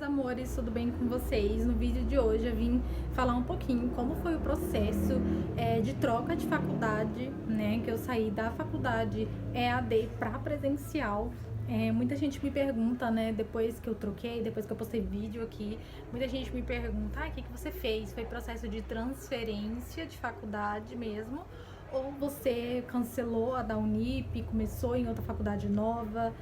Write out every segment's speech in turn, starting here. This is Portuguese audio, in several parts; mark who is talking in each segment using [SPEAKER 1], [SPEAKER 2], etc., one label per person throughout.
[SPEAKER 1] amores, tudo bem com vocês? No vídeo de hoje eu vim falar um pouquinho como foi o processo de troca de faculdade, né? Que eu saí da faculdade EAD para presencial. Muita gente me pergunta, né, depois que eu troquei, depois que eu postei vídeo aqui, muita gente me pergunta, o que você fez? Foi processo de transferência de faculdade mesmo? Ou você cancelou a da Unip, começou em outra faculdade nova?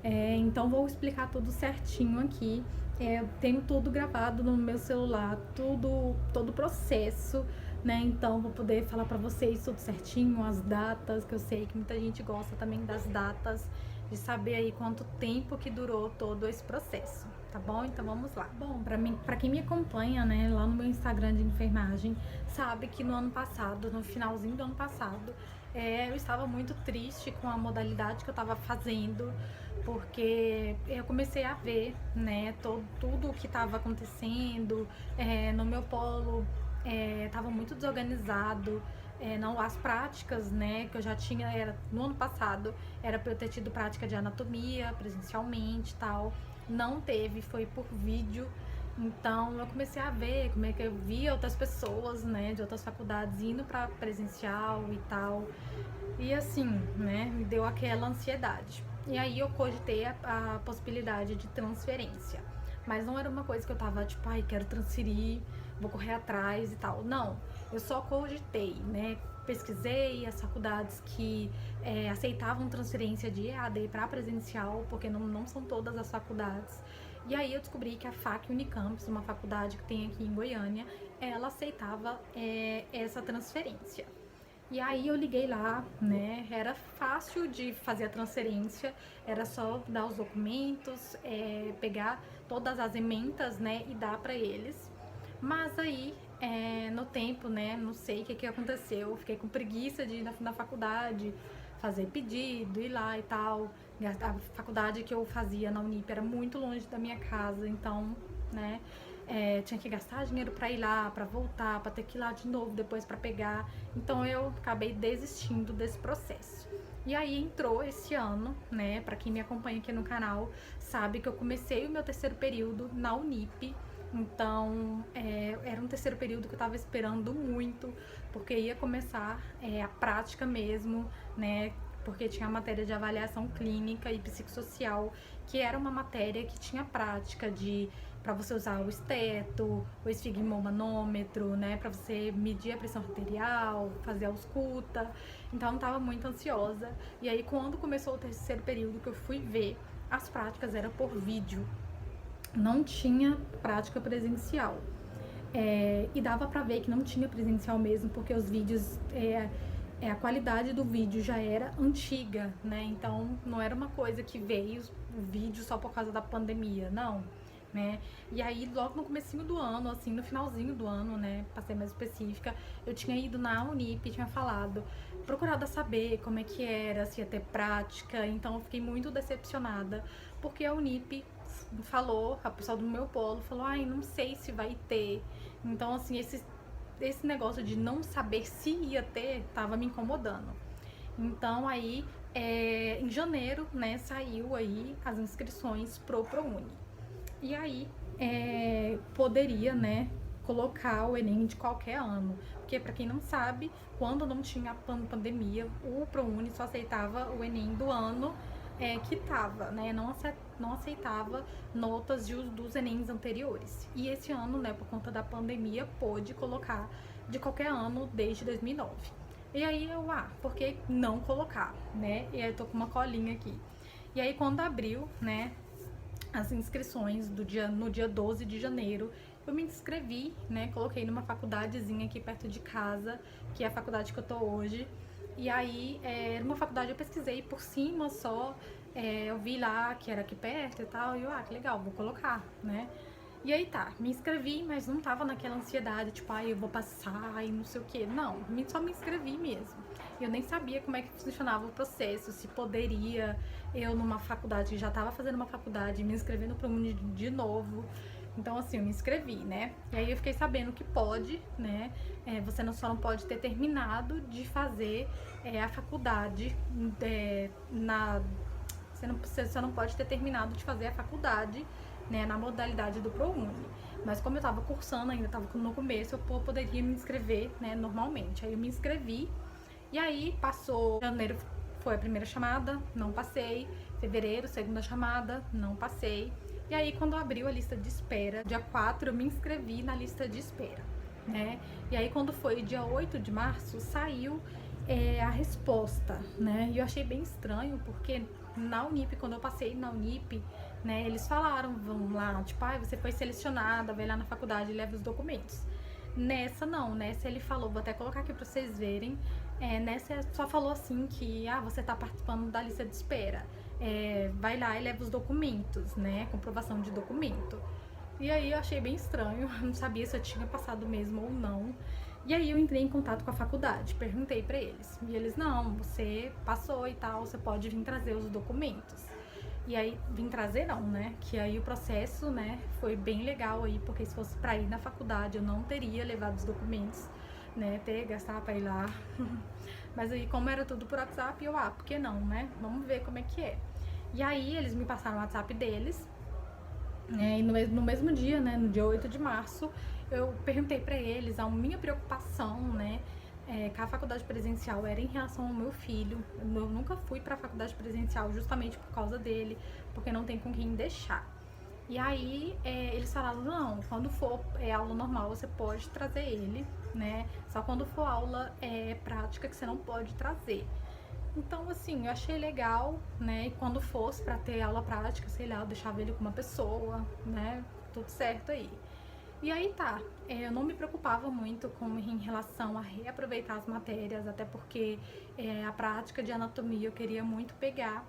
[SPEAKER 1] Então vou explicar tudo certinho aqui. Eu tenho tudo gravado no meu celular, todo o processo, né? Então vou poder falar pra vocês tudo certinho, as datas, que eu sei que muita gente gosta também das datas, de saber aí quanto tempo que durou todo esse processo, tá bom? Então vamos lá. Bom, pra quem me acompanha, né, lá no meu Instagram de enfermagem, sabe que no ano passado, no finalzinho do ano passado, eu estava muito triste com a modalidade que eu estava fazendo, porque eu comecei a ver, né, tudo o que estava acontecendo no meu polo, estava muito desorganizado. Não, as práticas, né, que eu já tinha no ano passado, era para eu ter tido prática de anatomia presencialmente e tal, não teve, foi por vídeo. Então eu comecei a ver como é que eu via outras pessoas, né, de outras faculdades indo para presencial e tal. E assim, né, me deu aquela ansiedade. E aí eu cogitei a possibilidade de transferência. Mas não era uma coisa que eu tava tipo, quero transferir, vou correr atrás e tal. Não, eu só cogitei, né? Pesquisei as faculdades que aceitavam transferência de EAD para presencial, porque não são todas as faculdades. E aí eu descobri que a FAC Unicampus, uma faculdade que tem aqui em Goiânia, ela aceitava essa transferência. E aí eu liguei lá, né? Era fácil de fazer a transferência, era só dar os documentos, pegar todas as ementas, né, e dar para eles. Mas aí, no tempo, né, não sei o que aconteceu, fiquei com preguiça de ir na faculdade, fazer pedido, ir lá e tal. A faculdade que eu fazia na Unip era muito longe da minha casa, então, né, tinha que gastar dinheiro para ir lá, para voltar, para ter que ir lá de novo depois para pegar. Então eu acabei desistindo desse processo. E aí entrou esse ano, né? Para quem me acompanha aqui no canal, sabe que eu comecei o meu terceiro período na Unip. Então, era um terceiro período que eu tava esperando muito, porque ia começar a prática mesmo, né? Porque tinha a matéria de avaliação clínica e psicossocial, que era uma matéria que tinha prática de para você usar o esteto, o esfigmomanômetro, né, para você medir a pressão arterial, fazer a ausculta. Então eu estava muito ansiosa. E aí quando começou o terceiro período que eu fui ver, as práticas eram por vídeo. Não tinha prática presencial. E dava pra ver que não tinha presencial mesmo, porque os vídeos, a qualidade do vídeo já era antiga, né? Então não era uma coisa que veio o vídeo só por causa da pandemia, não. Né? E aí, logo no comecinho do ano, assim, no finalzinho do ano, né, pra ser mais específica, eu tinha ido na Unip, tinha falado, procurado saber como é que era, se ia ter prática. Então eu fiquei muito decepcionada, porque a Unip falou, a pessoa do meu polo falou, não sei se vai ter. Então, assim, esse negócio de não saber se ia ter, tava me incomodando. Então aí, em janeiro, né, saiu aí as inscrições pro ProUni. E aí, poderia, né, colocar o Enem de qualquer ano. Porque, para quem não sabe, quando não tinha pandemia, o ProUni só aceitava o Enem do ano que tava, né, não aceitava notas dos Enems anteriores. E esse ano, né, por conta da pandemia, pôde colocar de qualquer ano desde 2009. E aí eu, por que não colocar, né? E aí eu tô com uma colinha aqui. E aí quando abriu, né, as inscrições no dia 12 de janeiro, eu me inscrevi, né? Coloquei numa faculdadezinha aqui perto de casa, que é a faculdade que eu tô hoje. E aí, era uma faculdade, eu pesquisei por cima só, eu vi lá que era aqui perto e tal, e eu, que legal, vou colocar, né? E aí tá, me inscrevi, mas não tava naquela ansiedade, tipo, eu vou passar e não sei o que. Não, só me inscrevi mesmo. Eu nem sabia como é que funcionava o processo, se poderia eu numa faculdade, que já tava fazendo uma faculdade, me inscrevendo para um de novo. Então, assim, eu me inscrevi, né? E aí eu fiquei sabendo que pode, né? Você só não pode ter terminado de fazer a faculdade você só não pode ter terminado de fazer a faculdade né, na modalidade do ProUni. Mas como eu tava cursando ainda, tava no começo, eu poderia me inscrever, né, normalmente. Aí eu me inscrevi, e aí passou janeiro, foi a primeira chamada, não passei. Fevereiro, segunda chamada, não passei. E aí quando abriu a lista de espera, dia 4 eu me inscrevi na lista de espera, né? E aí quando foi dia 8 de março, saiu a resposta, né? E eu achei bem estranho, porque na Unip, quando eu passei na Unip, né, eles falaram, vamos lá, tipo, você foi selecionada, vai lá na faculdade e leva os documentos. Nessa não, nessa ele falou, vou até colocar aqui pra vocês verem, nessa só falou assim que, você tá participando da lista de espera, vai lá e leva os documentos, né, comprovação de documento. E aí eu achei bem estranho, não sabia se eu tinha passado mesmo ou não. E aí eu entrei em contato com a faculdade, perguntei pra eles. E eles, não, você passou e tal, você pode vir trazer os documentos. E aí, vim trazer não, né? Que aí o processo, né, foi bem legal aí, porque se fosse pra ir na faculdade, eu não teria levado os documentos, né, ter, gastar pra ir lá. Mas aí, como era tudo por WhatsApp, eu, por que não, né? Vamos ver como é que é. E aí, eles me passaram o WhatsApp deles, e no mesmo dia, né, no dia 8 de março, eu perguntei pra eles a minha preocupação, né, que a faculdade presencial era em relação ao meu filho. Eu nunca fui pra faculdade presencial justamente por causa dele, porque não tem com quem deixar. E aí, eles falaram, não, quando for aula normal, você pode trazer ele, né, só quando for aula prática que você não pode trazer. Então, assim, eu achei legal, né? E quando fosse pra ter aula prática, sei lá, eu deixava ele com uma pessoa, né? Tudo certo aí. E aí tá, eu não me preocupava muito em relação a reaproveitar as matérias, até porque a prática de anatomia eu queria muito pegar.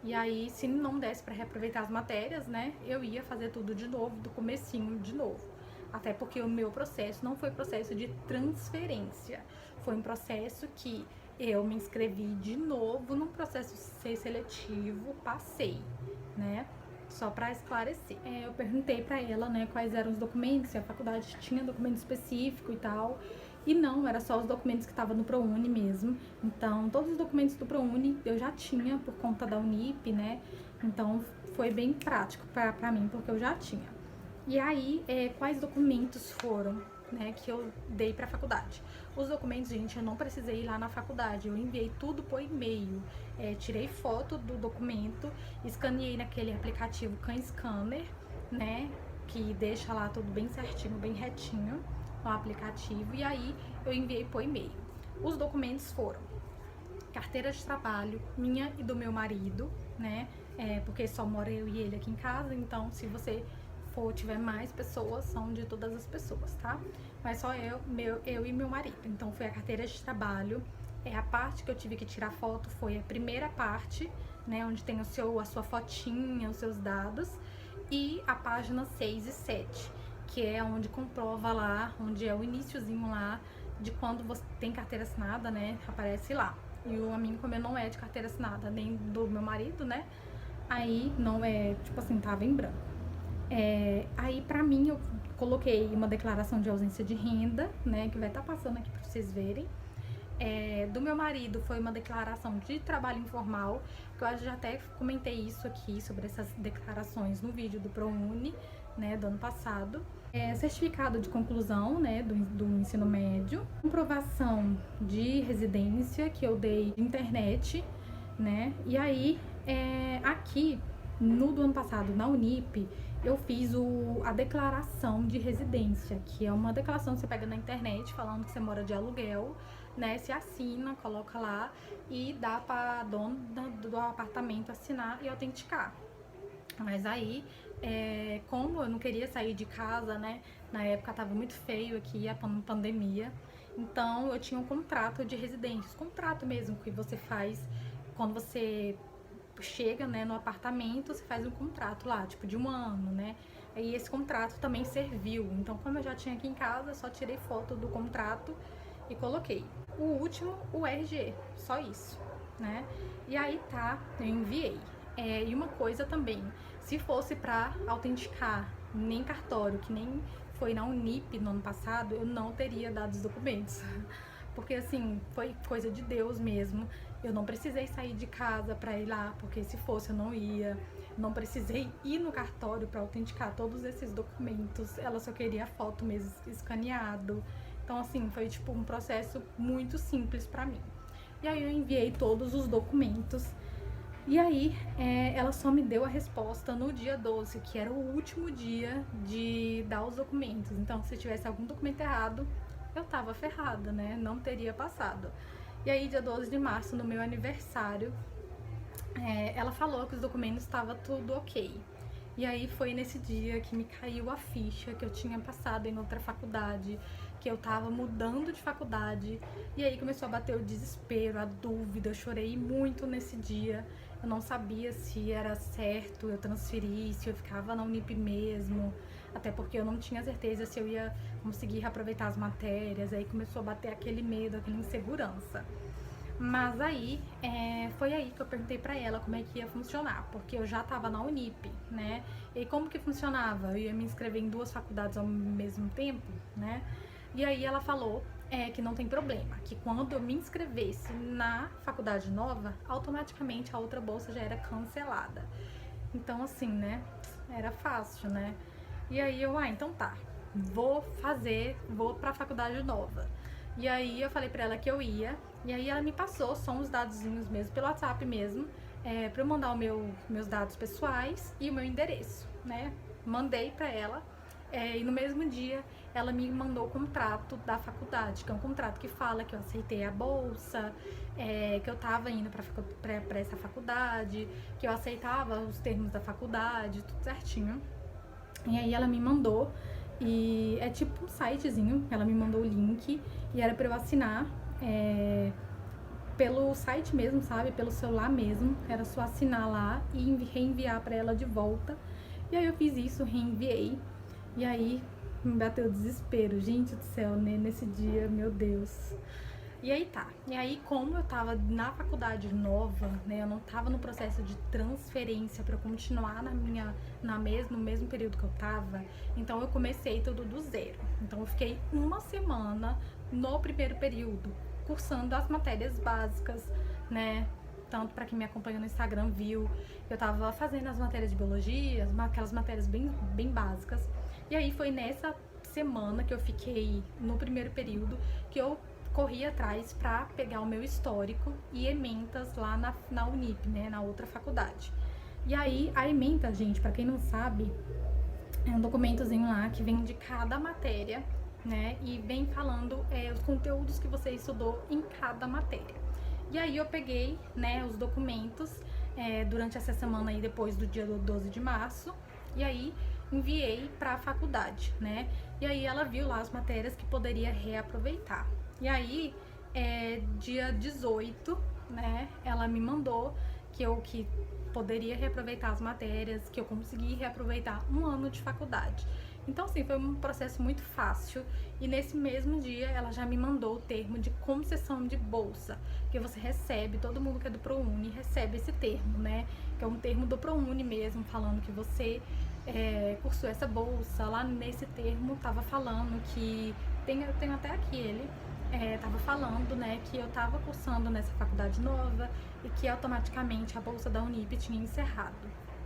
[SPEAKER 1] E aí, se não desse pra reaproveitar as matérias, né? Eu ia fazer tudo de novo, do comecinho de novo. Até porque o meu processo não foi processo de transferência, foi um processo que eu me inscrevi de novo num processo seletivo, passei, né? Só para esclarecer. Eu perguntei para ela, né, quais eram os documentos, se a faculdade tinha documento específico e tal. E não, era só os documentos que estavam no ProUni mesmo. Então, todos os documentos do ProUni eu já tinha por conta da Unip, né? Então, foi bem prático para mim, porque eu já tinha. E aí, quais documentos foram, né, que eu dei pra faculdade? Os documentos, gente, eu não precisei ir lá na faculdade, eu enviei tudo por e-mail. Tirei foto do documento, escaneei naquele aplicativo CanScanner, né, que deixa lá tudo bem certinho, bem retinho no aplicativo, e aí eu enviei por e-mail. Os documentos foram carteira de trabalho minha e do meu marido, né, porque só mora eu e ele aqui em casa, então se você tiver mais pessoas, são de todas as pessoas, tá? Mas só eu e meu marido. Então foi a carteira de trabalho. A parte que eu tive que tirar foto foi a primeira parte, né? Onde tem a sua fotinha, os seus dados. E a página 6 e 7, que é onde comprova lá, onde é o iniciozinho lá de quando você tem carteira assinada, né? Aparece lá. E a minha, como eu não é de carteira assinada, nem do meu marido, né? Aí não é, tipo assim, tava em branco. Aí pra mim eu coloquei uma declaração de ausência de renda, né, que vai estar passando aqui pra vocês verem. Do meu marido foi uma declaração de trabalho informal, que eu já até comentei isso aqui, sobre essas declarações no vídeo do ProUni, né, do ano passado. Certificado de conclusão, né, do ensino médio. Comprovação de residência que eu dei de internet, né, e aí aqui no do ano passado, na Unip, eu fiz a declaração de residência, que é uma declaração que você pega na internet falando que você mora de aluguel, né? Se assina, coloca lá e dá para dona do apartamento assinar e autenticar. Mas aí, como eu não queria sair de casa, né? Na época tava muito feio aqui a pandemia, então eu tinha um contrato de residência, contrato mesmo que você faz quando você chega, né, no apartamento, você faz um contrato lá, tipo de 1 ano, né? E esse contrato também serviu. Então, como eu já tinha aqui em casa, eu só tirei foto do contrato e coloquei. O último, o RG, só isso, né? E aí tá, eu enviei. E uma coisa também, se fosse pra autenticar nem cartório, que nem foi na Unip no ano passado, eu não teria dado os documentos. Porque assim, foi coisa de Deus mesmo. Eu não precisei sair de casa pra ir lá, porque se fosse eu não ia. não precisei ir no cartório para autenticar todos esses documentos, ela só queria a foto mesmo escaneado. Então, assim, foi tipo um processo muito simples para mim. E aí eu enviei todos os documentos. E aí, ela só me deu a resposta no dia 12, que era o último dia de dar os documentos. Então, se tivesse algum documento errado, eu tava ferrada, né? Não teria passado. E aí, dia 12 de março, no meu aniversário, ela falou que os documentos estavam tudo ok. E aí foi nesse dia que me caiu a ficha que eu tinha passado em outra faculdade, que eu tava mudando de faculdade. E aí começou a bater o desespero, a dúvida. Eu chorei muito nesse dia. Eu não sabia se era certo eu transferir, se eu ficava na Unip mesmo, até porque eu não tinha certeza se eu ia conseguir reaproveitar as matérias. Aí começou a bater aquele medo, aquela insegurança. Mas aí, foi aí que eu perguntei pra ela como é que ia funcionar, porque eu já tava na Unip, né? E como que funcionava? Eu ia me inscrever em 2 faculdades ao mesmo tempo, né? E aí ela falou que não tem problema, que quando eu me inscrevesse na faculdade nova, automaticamente a outra bolsa já era cancelada. Então, assim, né? Era fácil, né? E aí eu, então tá, vou pra faculdade nova. E aí eu falei pra ela que eu ia, e aí ela me passou só uns dadozinhos mesmo, pelo WhatsApp mesmo, pra eu mandar meus dados pessoais e o meu endereço, né? Mandei pra ela, e no mesmo dia ela me mandou o contrato da faculdade, que é um contrato que fala que eu aceitei a bolsa, que eu tava indo pra essa faculdade, que eu aceitava os termos da faculdade, tudo certinho. E aí ela me mandou, e é tipo um sitezinho, ela me mandou o link, e era pra eu assinar pelo site mesmo, sabe? Pelo celular mesmo. Era só assinar lá e reenviar pra ela de volta. E aí eu fiz isso, reenviei. E aí me bateu o desespero, gente do céu, né? Nesse dia, meu Deus. E aí tá. E aí, como eu tava na faculdade nova, né? Eu não tava no processo de transferência pra eu continuar no mesmo período que eu tava. Então eu comecei tudo do zero. Então eu fiquei uma semana no primeiro período, cursando as matérias básicas, né? Tanto para quem me acompanha no Instagram viu, eu tava fazendo as matérias de biologia, aquelas matérias bem básicas. E aí foi nessa semana que eu fiquei no primeiro período que eu corri atrás para pegar o meu histórico e ementas lá na Unip, né, na outra faculdade. E aí a ementa, gente, para quem não sabe, é um documentozinho lá que vem de cada matéria, né, e vem falando os conteúdos que você estudou em cada matéria. E aí eu peguei, né, os documentos durante essa semana aí, depois do dia 12 de março, e aí enviei para a faculdade, né? E aí ela viu lá as matérias que poderia reaproveitar. E aí, dia 18, né, ela me mandou que eu poderia reaproveitar as matérias, que eu consegui reaproveitar um ano de faculdade. Então, assim, foi um processo muito fácil. E nesse mesmo dia, ela já me mandou o termo de concessão de bolsa, que você recebe, todo mundo que é do ProUni recebe esse termo, né? Que é um termo do ProUni mesmo, falando que você cursou essa bolsa. Lá nesse termo, tava falando que... Eu tenho até aqui ele... tava falando, né, que eu tava cursando nessa faculdade nova e que automaticamente a bolsa da Unip tinha encerrado,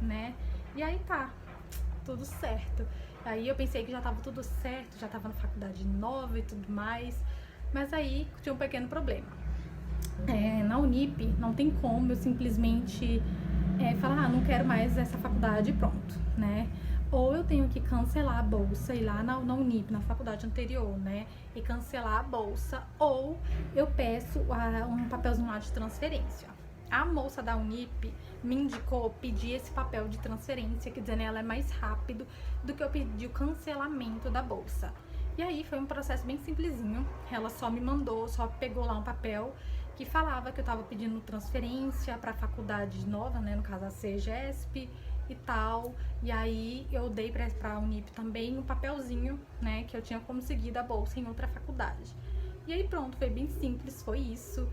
[SPEAKER 1] né? E aí tá, tudo certo. Aí eu pensei que já tava tudo certo, já tava na faculdade nova e tudo mais, mas aí tinha um pequeno problema. Na Unip não tem como eu simplesmente falar, não quero mais essa faculdade e pronto, né? Ou eu tenho que cancelar a bolsa, ir lá na Unip, na faculdade anterior, né? E cancelar a bolsa, ou eu peço um papelzinho lá de transferência. A moça da Unip me indicou pedir esse papel de transferência, que dizendo ela é mais rápido do que eu pedir o cancelamento da bolsa. E aí foi um processo bem simplesinho. Ela só me mandou, só pegou lá um papel que falava que eu tava pedindo transferência para a faculdade nova, né? No caso a CEGESP e tal. E aí eu dei pra Unip também um papelzinho, né? Que eu tinha conseguido a bolsa em outra faculdade. E aí pronto, foi bem simples, foi isso.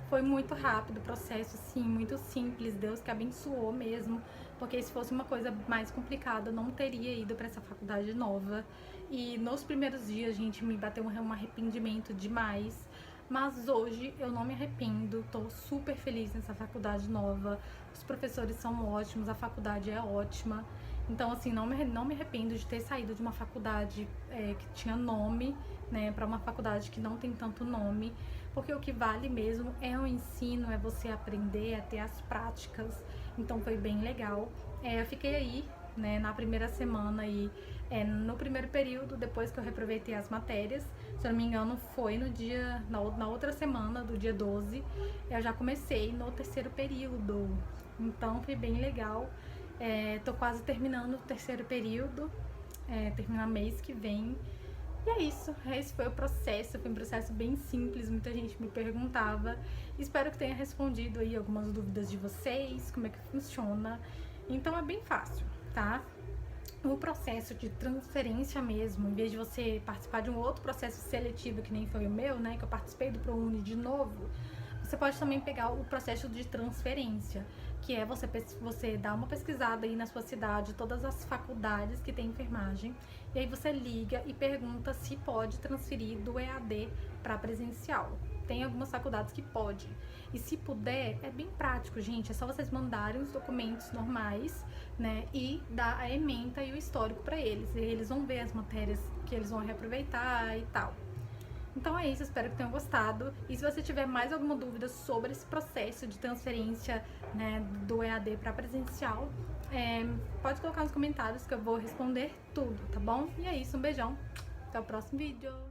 [SPEAKER 1] Foi muito rápido o processo, sim, muito simples. Deus que abençoou mesmo, porque se fosse uma coisa mais complicada, eu não teria ido para essa faculdade nova. E nos primeiros dias, gente, me bateu um arrependimento demais, mas hoje eu não me arrependo, tô super feliz nessa faculdade nova, os professores são ótimos, a faculdade é ótima. Então, assim, não me arrependo de ter saído de uma faculdade que tinha nome, né, para uma faculdade que não tem tanto nome, porque o que vale mesmo é o ensino, é você aprender, é ter as práticas. Então, foi bem legal. Eu fiquei aí, né, na primeira semana aí, no primeiro período, depois que eu reaproveitei as matérias, se eu não me engano, foi na outra semana, do dia 12, eu já comecei no terceiro período. Então, foi bem legal. Tô quase terminando o terceiro período, terminar mês que vem. E é isso, esse foi o processo, foi um processo bem simples, muita gente me perguntava. Espero que tenha respondido aí algumas dúvidas de vocês, como é que funciona. Então é bem fácil, tá? O processo de transferência mesmo, em vez de você participar de um outro processo seletivo que nem foi o meu, né, que eu participei do ProUni de novo, você pode também pegar o processo de transferência, que é você dar uma pesquisada aí na sua cidade, todas as faculdades que tem enfermagem, e aí você liga e pergunta se pode transferir do EAD para presencial. Tem algumas faculdades que pode. E se puder, é bem prático, gente. É só vocês mandarem os documentos normais, né? E dar a ementa e o histórico para eles. E eles vão ver as matérias que eles vão reaproveitar e tal. Então é isso, espero que tenham gostado. E se você tiver mais alguma dúvida sobre esse processo de transferência, né, do EAD para presencial, pode colocar nos comentários que eu vou responder tudo, tá bom? E é isso, um beijão. Até o próximo vídeo.